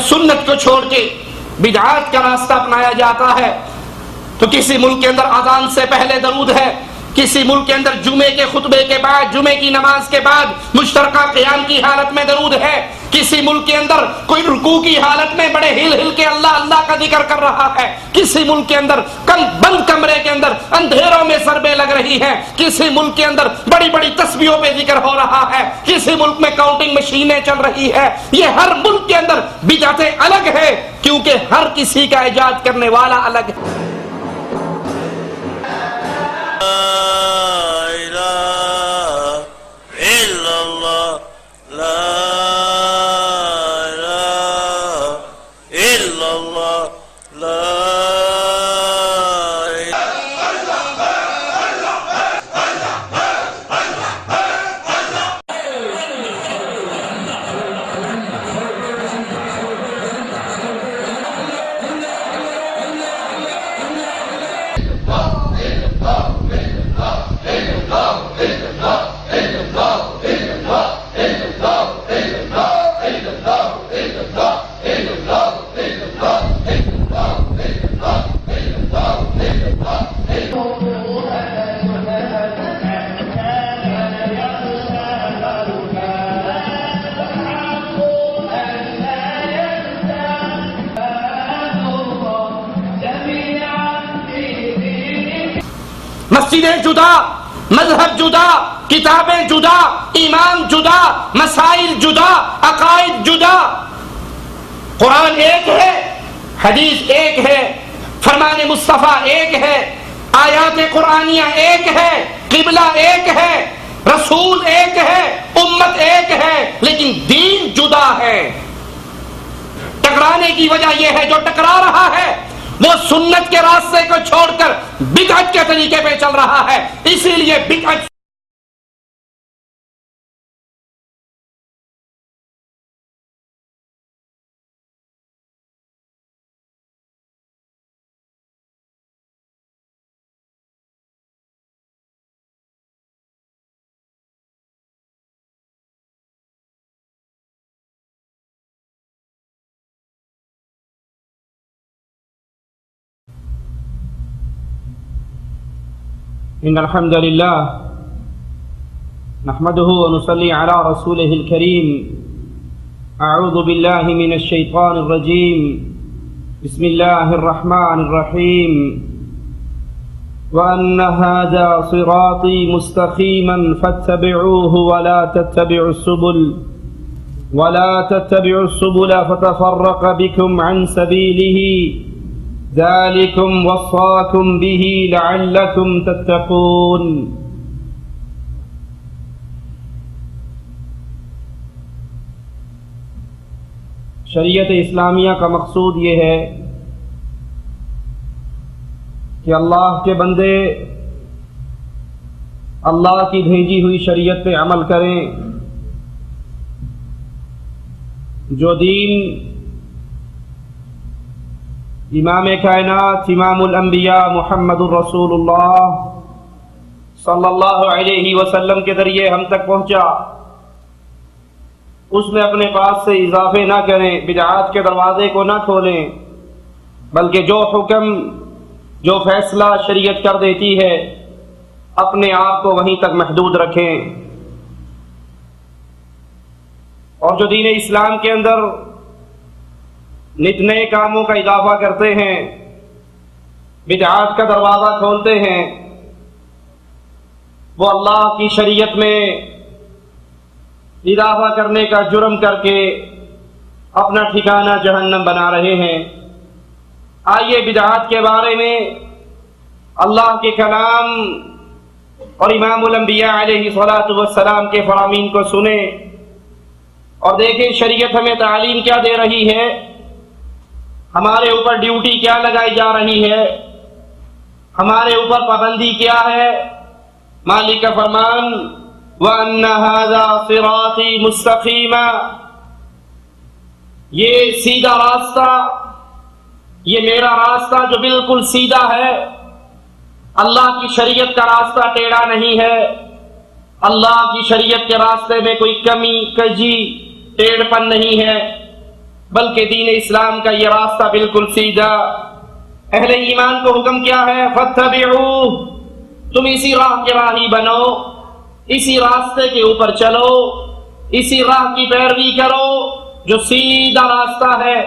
सुन्नत को छोड़ के बिदअत का रास्ता अपनाया जाता है, तो किसी मुल्क के अंदर अजान से पहले दरूद है, किसी मुल्क के अंदर जुमे के खुतबे के बाद, जुमे की नमाज के बाद मुश्तरका क़ियाम की हालत में दरूद है, किसी मुल्क के अंदर कोई रुकू की हालत में बड़े हिल हिल के अल्लाह अल्लाह का जिक्र कर रहा है, किसी मुल्क के अंदर बंद कमरे के अंदर अंधेरों में सरबे लग रही है, किसी मुल्क के अंदर बड़ी बड़ी तस्बीहों पे जिक्र हो रहा है, किसी मुल्क में काउंटिंग मशीनें चल रही है। ये हर मुल्क के अंदर बिदअतें अलग है, क्योंकि हर किसी का इजाद करने वाला अलग है। मस्जिदें जुदा, मजहब जुदा, किताबें जुदा, ईमान जुदा, मसाइल जुदा, अकायद जुदा। कुरान एक है, हदीस एक है, फरमान मुस्तफा एक है, आयात कुरानिया एक है, किबला एक है, रसूल एक है, उम्मत एक है, लेकिन दीन जुदा है। टकराने की वजह यह है, जो टकरा रहा है वो सुन्नत के रास्ते को छोड़कर बिदअत के तरीके पे चल रहा है, इसीलिए बिदअत इन्नल हम्दुलिल्लाह नहमदुहु व नुसल्ली अला रसूलिहिल करीम। अऊज़ु बिल्लाहि मिनश शैतानिर रजीम। बिस्मिल्लाहिर रहमानिर रहीम। व अन्न हाज़ा सिराती मुस्तक़ीमन फत्तबिऊहु व ला तत्तबिउस सुबुल फतफ़र्रक़ बिकुम अन सबीलिही ज़ालिकुम वस्साकुम बिही लअल्लकुम तत्तक़ून। शरीयत इस्लामिया का मकसूद ये है कि अल्लाह के बंदे अल्लाह की भेजी हुई शरीयत पे अमल करें। जो दीन इमाम कायनात इमामुल अंबिया मुहम्मदुर रसूलुल्लाह सल्लल्लाहु अलैहि वसल्लम के जरिए हम तक पहुंचा, उसमें अपने पास से इजाफे ना करें, बिदअत के दरवाजे को ना खोलें, बल्कि जो हुक्म जो फैसला शरीयत कर देती है अपने आप को वहीं तक महदूद रखें। और जो दीन इस्लाम के अंदर नित नए कामों का इजाफा करते हैं, बिदअत का दरवाजा खोलते हैं, वो अल्लाह की शरीयत में इजाफा करने का जुर्म करके अपना ठिकाना जहन्नम बना रहे हैं। आइए बिदअत के बारे में अल्लाह के कलाम और इमामुल अंबिया अलैहिस्सलातु वस्सलाम के फरामीन को सुने और देखें शरीयत हमें तालीम क्या दे रही है, हमारे ऊपर ड्यूटी क्या लगाई जा रही है, हमारे ऊपर पाबंदी क्या है। मालिक का फरमान व अन्न हाज़ा सिराती मुस्तक़ीमा, ये सीधा रास्ता, ये मेरा रास्ता जो बिल्कुल सीधा है। अल्लाह की शरीयत का रास्ता टेढ़ा नहीं है, अल्लाह की शरीयत के रास्ते में कोई कमी कजी टेढ़पन नहीं है। बल्कि दीन इस्लाम का ये रास्ता बिल्कुल सीधा। अहले ईमान को हुक्म क्या है? फत्तबिऊ, तुम इसी राह के राही बनो, इसी रास्ते के ऊपर चलो, इसी राह की पैरवी करो जो सीधा रास्ता है।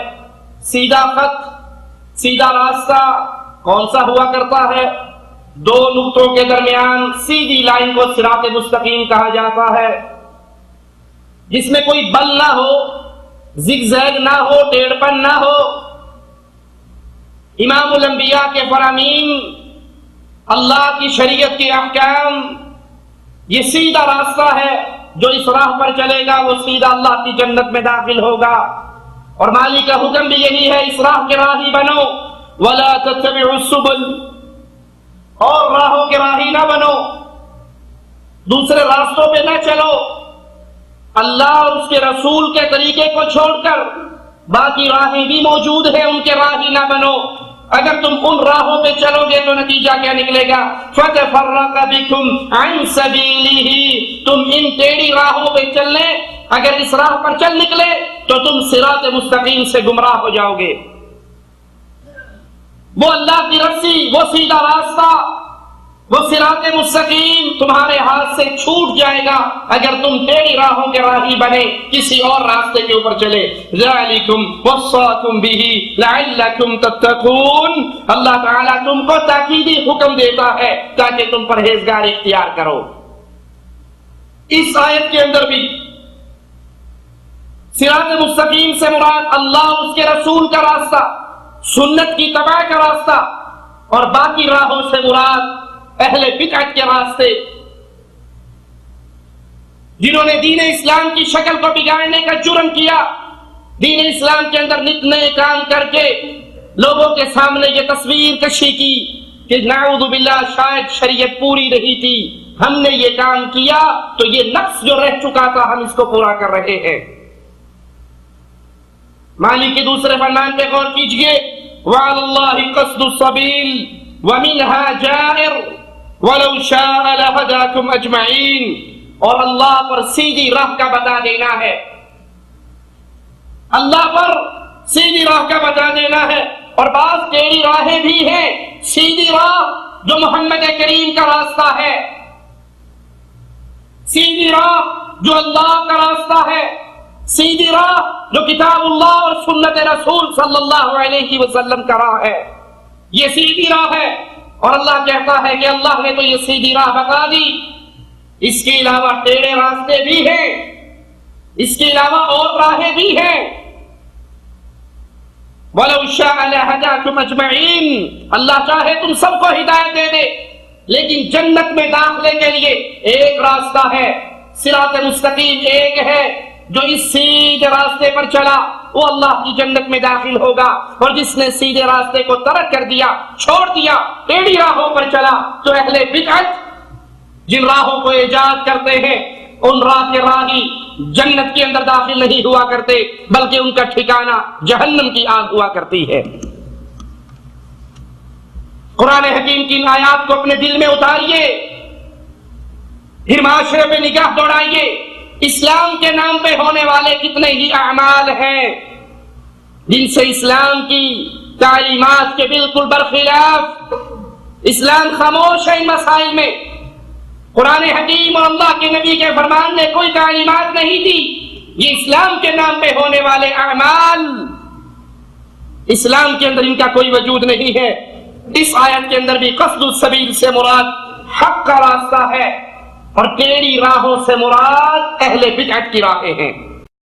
सीधा खत, सीधा रास्ता कौन सा हुआ करता है? दो नुक्तों के दरमियान सीधी लाइन को सिरात मुस्तकीम कहा जाता है, जिसमें कोई बल ना हो, जिगजैग ना हो, टेढ़पन ना हो। इमामुल अंबिया के फरामीन, अल्लाह की शरीयत के अहकाम, ये सीधा रास्ता है। जो इस राह पर चलेगा वो सीधा अल्लाह की जन्नत में दाखिल होगा। और मालिक का हुक्म भी यही है, इस राह के राही बनो, वला तत्तबिउस सुबुल, और राहों के राही ना बनो, दूसरे रास्तों पे ना चलो। अल्लाह और उसके रसूल के तरीके को छोड़कर बाकी राहें भी मौजूद है, उनके राही ना बनो। अगर तुम उन राहों पे चलोगे तो नतीजा क्या निकलेगा? फतफर्रक़ बिकुम अन सबीलिही, तुम इन टेढ़ी राहों पे चलने, अगर इस राह पर चल निकले तो तुम सिरात मुस्तकीम से गुमराह हो जाओगे। वो अल्लाह की रस्सी, वो सीधा रास्ता, वो सिरात मुस्तकीम तुम्हारे हाथ से छूट जाएगा अगर तुम टेढ़ी राहों के राही बने, किसी और रास्ते के ऊपर चले। ज़ालिकुम वस्साकुम बिही लअल्लकुम तत्तकून, अल्लाह ताला तुमको ताकीदी हुक्म देता है ताकि तुम परहेजगार इख्तियार करो। इस आयत के अंदर भी सिरात मुस्तकीम से मुराद अल्लाह उसके रसूल का रास्ता, सुन्नत की तबा का रास्ता, और बाकी राहों से मुराद अहले बिदअत के रास्ते, जिन्होंने दीन इस्लाम की शक्ल को बिगाड़ने का जुर्म किया, दीन इस्लाम के अंदर नित नए काम करके लोगों के सामने ये तस्वीर कशी की कि नाऊज़ु बिल्लाह शायद शरीयत पूरी रही थी, हमने ये काम किया तो ये नक्स जो रह चुका था हम इसको पूरा कर रहे हैं। मालिक के दूसरे फरमान पे गौर कीजिए, वअलल्लाहि क़स्दुस सबील व मिनहा जाइर वलौ शाअ लहदाकुम अजमईन, और अल्लाह पर सीधी राह का बता देना है, अल्लाह पर सीधी राह का बता देना है। और बात टेढ़ी राहें भी हैं, सीधी राह जो मोहम्मद करीम का रास्ता है, सीधी राह जो अल्लाह का रास्ता है, सीधी राह जो किताबुल्लाह और सुन्नत रसूल सल्लल्लाहु अलैहि वसल्लम का राह है, ये सीधी राह है। और अल्लाह कहता है कि अल्लाह ने तो ये सीधी राह बता दी, इसके अलावा टेढ़े रास्ते भी हैं, इसके अलावा और राहें भी हैं। वलौ शाअ लहदाकुम अजमईन, अल्लाह चाहे तुम सबको हिदायत दे दे, लेकिन जन्नत में दाखिले के लिए एक रास्ता है, सिरात मुस्तकीम एक है। जो इस सीधे रास्ते पर चला वो अल्लाह की जन्नत में दाखिल होगा, और जिसने सीधे रास्ते को तरक कर दिया, छोड़ दिया, टेढ़ी राहों पर चला, तो अहले बिदअत जिन राहों को इजाद करते हैं उन राह के राही जन्नत के अंदर दाखिल नहीं हुआ करते, बल्कि उनका ठिकाना जहन्नम की आग हुआ करती है। कुरान हकीम की आयत को अपने दिल में उतारिए, फिर माशरे पे निगाह दौड़ाइए। इस्लाम के नाम पे होने वाले कितने ही अमाल हैं जिनसे इस्लाम की तालीमात के बिल्कुल बरखिलाफ इस्लाम खामोश है। इन मसाइल में कुरान हकीम और अल्लाह के नबी के फरमान ने कोई तालीमात नहीं दी। ये इस्लाम के नाम पे होने वाले अमाल, इस्लाम के अंदर इनका कोई वजूद नहीं है। इस आयत के अंदर भी क़स्दुस सबील से मुराद हक का रास्ता है, और टेढ़ी राहों से मुराद अहले बिदअत की राहें हैं।